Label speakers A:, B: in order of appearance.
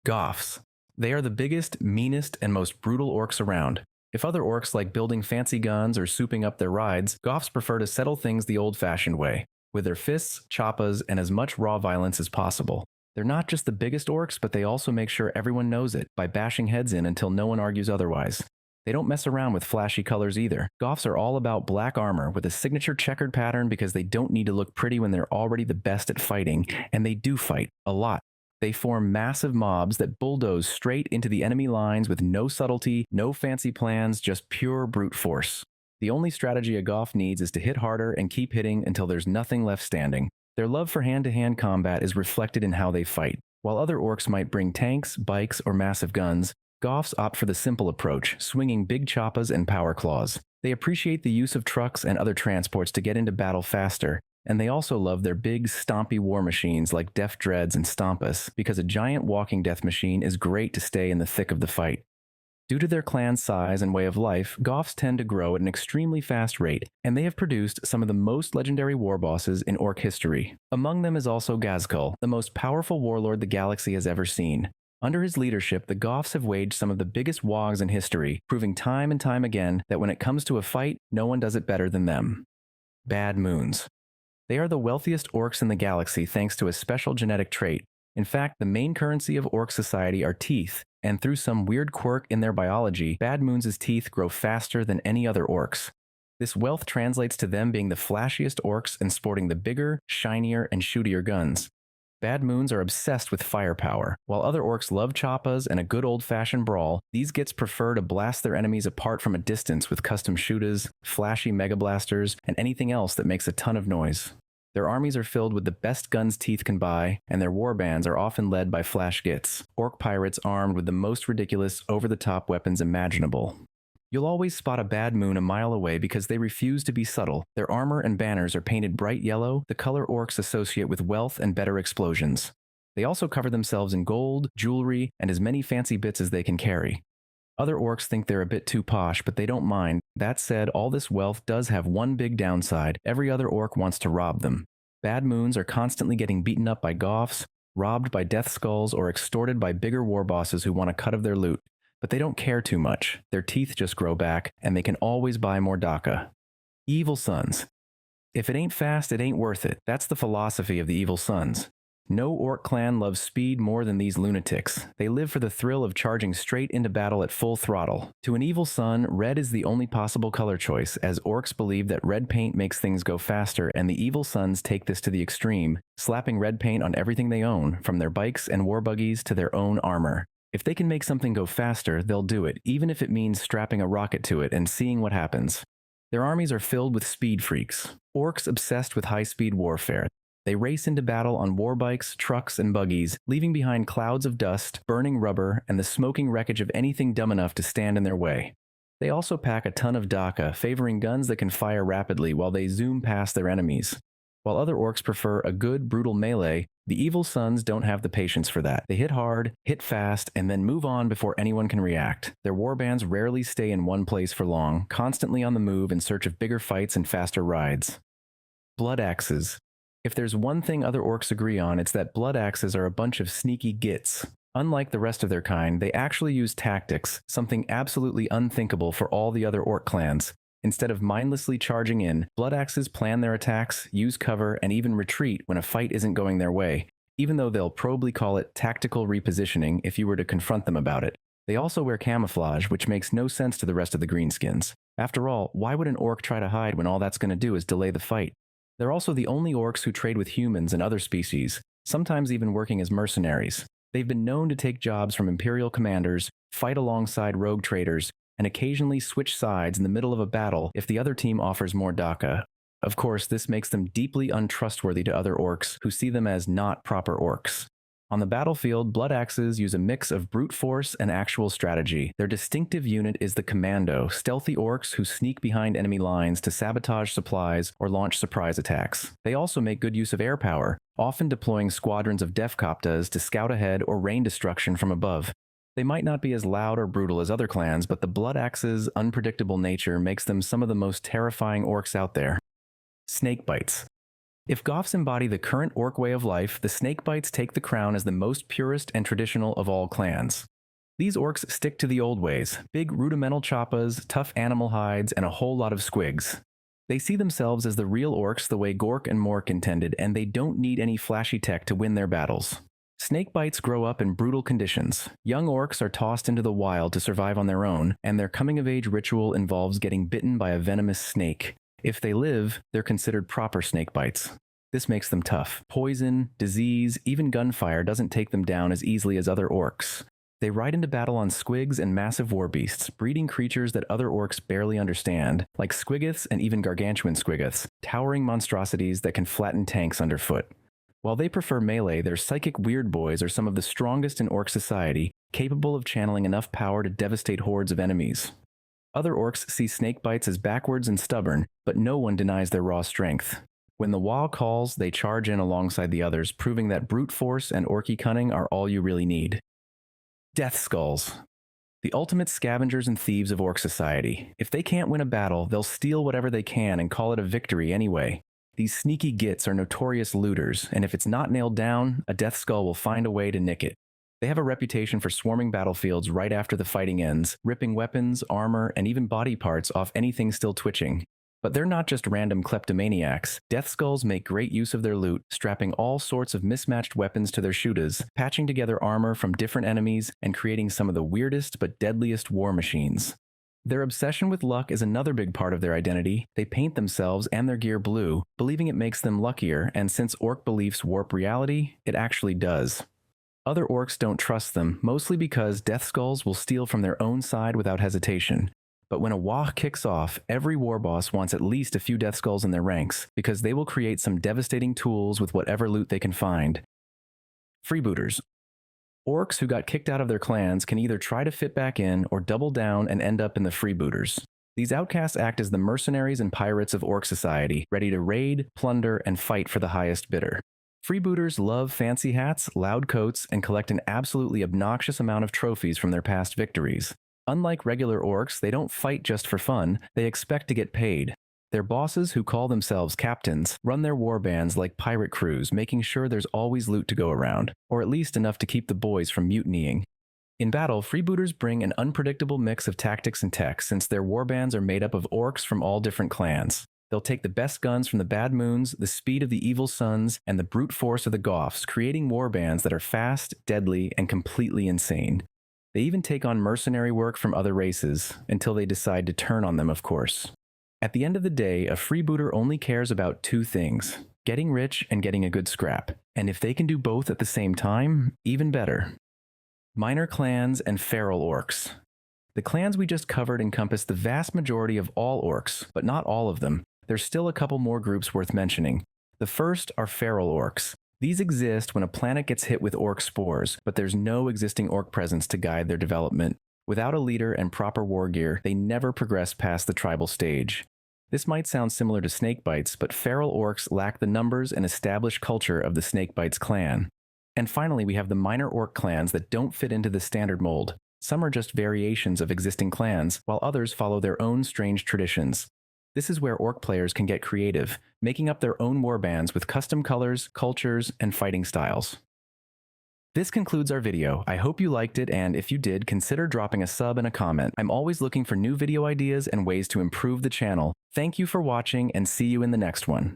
A: Goffs. They are the biggest, meanest, and most brutal orcs around. If other orcs like building fancy guns or souping up their rides, Goffs prefer to settle things the old-fashioned way, with their fists, choppas, and as much raw violence as possible. They're not just the biggest orcs, but they also make sure everyone knows it by bashing heads in until no one argues otherwise. They don't mess around with flashy colors either. Goffs are all about black armor with a signature checkered pattern because they don't need to look pretty when they're already the best at fighting, and they do fight, a lot. They form massive mobs that bulldoze straight into the enemy lines with no subtlety, no fancy plans, just pure brute force. The only strategy a Goff needs is to hit harder and keep hitting until there's nothing left standing. Their love for hand-to-hand combat is reflected in how they fight. While other orcs might bring tanks, bikes, or massive guns, Goffs opt for the simple approach, swinging big choppas and power claws. They appreciate the use of trucks and other transports to get into battle faster, and they also love their big, stompy war machines like Death Dreads and Stompus, because a giant walking death machine is great to stay in the thick of the fight. Due to their clan's size and way of life, Goffs tend to grow at an extremely fast rate, and they have produced some of the most legendary war bosses in orc history. Among them is also Deathskull, the most powerful warlord the galaxy has ever seen. Under his leadership, the Goffs have waged some of the biggest wogs in history, proving time and time again that when it comes to a fight, no one does it better than them. Bad Moons. They are the wealthiest orcs in the galaxy thanks to a special genetic trait. In fact, the main currency of orc society are teeth, and through some weird quirk in their biology, Bad Moons' teeth grow faster than any other orcs. This wealth translates to them being the flashiest orcs and sporting the bigger, shinier, and shootier guns. Bad Moons are obsessed with firepower. While other orcs love choppas and a good old-fashioned brawl, these gits prefer to blast their enemies apart from a distance with custom shooters, flashy mega blasters, and anything else that makes a ton of noise. Their armies are filled with the best guns teeth can buy, and their war bands are often led by flash gits, orc pirates armed with the most ridiculous, over-the-top weapons imaginable. You'll always spot a Bad Moon a mile away because they refuse to be subtle. Their armor and banners are painted bright yellow, the color orcs associate with wealth and better explosions. They also cover themselves in gold, jewelry, and as many fancy bits as they can carry. Other orcs think they're a bit too posh, but they don't mind. That said, all this wealth does have one big downside: every other orc wants to rob them. Bad Moons are constantly getting beaten up by Goffs, robbed by Deathskulls, or extorted by bigger war bosses who want a cut of their loot. But they don't care too much. Their teeth just grow back, and they can always buy more DACA. Evil Sunz. If it ain't fast, it ain't worth it. That's the philosophy of the Evil Sunz. No orc clan loves speed more than these lunatics. They live for the thrill of charging straight into battle at full throttle. To an evil sun, red is the only possible color choice, as orcs believe that red paint makes things go faster, and the evil suns take this to the extreme, slapping red paint on everything they own, from their bikes and war buggies to their own armor. If they can make something go faster, they'll do it, even if it means strapping a rocket to it and seeing what happens. Their armies are filled with speed freaks, orcs obsessed with high-speed warfare. They race into battle on war bikes, trucks, and buggies, leaving behind clouds of dust, burning rubber, and the smoking wreckage of anything dumb enough to stand in their way. They also pack a ton of DACA, favoring guns that can fire rapidly while they zoom past their enemies. While other orcs prefer a good, brutal melee, the evil suns don't have the patience for that. They hit hard, hit fast, and then move on before anyone can react. Their warbands rarely stay in one place for long, constantly on the move in search of bigger fights and faster rides. Blood Axes. If there's one thing other orcs agree on, it's that blood axes are a bunch of sneaky gits. Unlike the rest of their kind, they actually use tactics, something absolutely unthinkable for all the other orc clans. Instead of mindlessly charging in, blood axes plan their attacks, use cover, and even retreat when a fight isn't going their way, even though they'll probably call it tactical repositioning if you were to confront them about it. They also wear camouflage, which makes no sense to the rest of the greenskins. After all, why would an orc try to hide when all that's going to do is delay the fight? They're also the only orcs who trade with humans and other species, sometimes even working as mercenaries. They've been known to take jobs from Imperial commanders, fight alongside rogue traders, and occasionally switch sides in the middle of a battle if the other team offers more DACA. Of course, this makes them deeply untrustworthy to other orcs who see them as not proper orcs. On the battlefield, blood axes use a mix of brute force and actual strategy. Their distinctive unit is the Commando, stealthy orcs who sneak behind enemy lines to sabotage supplies or launch surprise attacks. They also make good use of air power, often deploying squadrons of Deathskulls to scout ahead or rain destruction from above. They might not be as loud or brutal as other clans, but the blood axes' unpredictable nature makes them some of the most terrifying orcs out there. Snakebites. If Goffs embody the current orc way of life, the Snakebites take the crown as the most purest and traditional of all clans. These orcs stick to the old ways: big rudimental choppas, tough animal hides, and a whole lot of squigs. They see themselves as the real orcs the way Gork and Mork intended, and they don't need any flashy tech to win their battles. Snakebites grow up in brutal conditions. Young orcs are tossed into the wild to survive on their own, and their coming-of-age ritual involves getting bitten by a venomous snake. If they live, they're considered proper snakebites. This makes them tough. Poison, disease, even gunfire doesn't take them down as easily as other orcs. They ride into battle on squigs and massive warbeasts, breeding creatures that other orcs barely understand, like squiggoths and even gargantuan squiggoths, towering monstrosities that can flatten tanks underfoot. While they prefer melee, their psychic weird boys are some of the strongest in orc society, capable of channeling enough power to devastate hordes of enemies. Other orcs see snakebites as backwards and stubborn, but no one denies their raw strength. When the Waaagh calls, they charge in alongside the others, proving that brute force and orky cunning are all you really need. Deathskulls. The ultimate scavengers and thieves of orc society. If they can't win a battle, they'll steal whatever they can and call it a victory anyway. These sneaky gits are notorious looters, and if it's not nailed down, a Deathskull will find a way to nick it. They have a reputation for swarming battlefields right after the fighting ends, ripping weapons, armor, and even body parts off anything still twitching. But they're not just random kleptomaniacs. Deathskulls make great use of their loot, strapping all sorts of mismatched weapons to their shooters, patching together armor from different enemies, and creating some of the weirdest but deadliest war machines. Their obsession with luck is another big part of their identity. They paint themselves and their gear blue, believing it makes them luckier, and since orc beliefs warp reality, it actually does. Other orcs don't trust them, mostly because Deathskulls will steal from their own side without hesitation. But when a Waaagh kicks off, every warboss wants at least a few Deathskulls in their ranks, because they will create some devastating tools with whatever loot they can find. Freebooters. Orcs who got kicked out of their clans can either try to fit back in or double down and end up in the Freebooters. These outcasts act as the mercenaries and pirates of orc society, ready to raid, plunder, and fight for the highest bidder. Freebooters love fancy hats, loud coats, and collect an absolutely obnoxious amount of trophies from their past victories. Unlike regular orcs, they don't fight just for fun, they expect to get paid. Their bosses, who call themselves captains, run their warbands like pirate crews, making sure there's always loot to go around, or at least enough to keep the boys from mutinying. In battle, freebooters bring an unpredictable mix of tactics and tech, since their warbands are made up of orcs from all different clans. They'll take the best guns from the Bad Moons, the speed of the evil Sunz, and the brute force of the Goffs, creating warbands that are fast, deadly, and completely insane. They even take on mercenary work from other races, until they decide to turn on them, of course. At the end of the day, a freebooter only cares about two things: getting rich and getting a good scrap. And if they can do both at the same time, even better. Minor clans and feral orcs. The clans we just covered encompass the vast majority of all orcs, but not all of them. There's still a couple more groups worth mentioning. The first are feral orcs. These exist when a planet gets hit with orc spores, but there's no existing orc presence to guide their development. Without a leader and proper war gear, they never progress past the tribal stage. This might sound similar to Snakebites, but feral orcs lack the numbers and established culture of the Snakebites clan. And finally, we have the minor orc clans that don't fit into the standard mold. Some are just variations of existing clans, while others follow their own strange traditions. This is where orc players can get creative, making up their own warbands with custom colors, cultures, and fighting styles. This concludes our video. I hope you liked it, and if you did, consider dropping a sub and a comment. I'm always looking for new video ideas and ways to improve the channel. Thank you for watching, and see you in the next one.